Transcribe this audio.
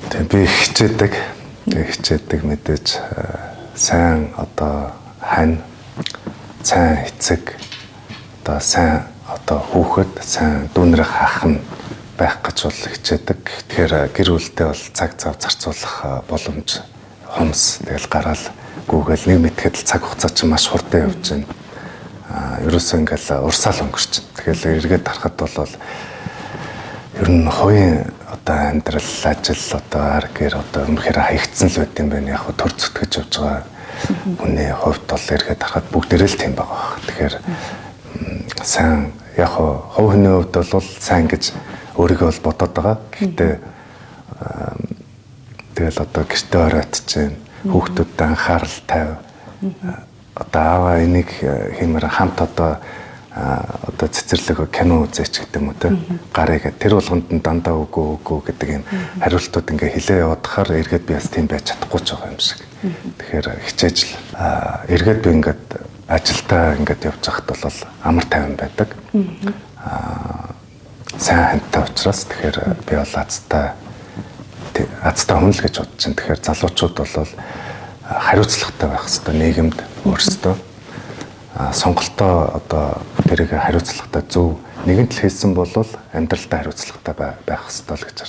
Тэгээ би хичээдэг мэдээж сайн одоо хань сайн эцэг одоо сайн одоо хүүхэд сайн дүүнэрээ хаах нь байх гэж бол хичээдэг. Тэгэхээр гэр бүлдээ бол цаг зав зарцуулах боломж хомс тэгэл гараал гүүгээл нэг мэтгэл цаг хугацаа чинь маш хурдан явж байна. Ерөөсөө ингээл урсаал өнгөрч. Тэгэхээр эргээд харахад бол ер нь хувийн одоо амьдрал ажил одоо ар гэр одоо үнэхээр хаягдсан л байт юм байна. Яг төр зүтгэж явж байгаа хүний хувьд бол эргээд харахад бүгдээрээ л тийм байгаа. Тэгэхээр сайн яг хувь хүний хувьд бол сайн гэж өөрийгөө бол бодоод байгаа. Гэхдээ тэгэл одоо гэртээ оройтж чинь хүүхдүүдэд анхаарал тавь. Одоо аваа энийг хиймээр хамт одоо цэцэрлэг кино үзээч гэдэг юм уу те гарыг тэр болгонд нь дандаа үгүй гэдэг юм хариултууд ингээ хэлээ явуудахаар эргээд би бас тийм байж чадахгүй ч байгаа юм шиг. Тэгэхээр хичээж л эргээд би ингээд ажилдаа ингээд явж байхад бол амар тайван байдаг. Сайн хантай учраас тэгэхээр би бол азтай хүн л гэж бодож чинь. Тэгэхээр залуучууд бол хариуцлагатай байх хэрэгтэй нийгэмд өөрсдөө. Сонголтоо одоо тэрийг хариуцлагатай зөв нэгэнт л хийсэн бол амьдралдаа хариуцлагатай байх хэрэгтэй л гэж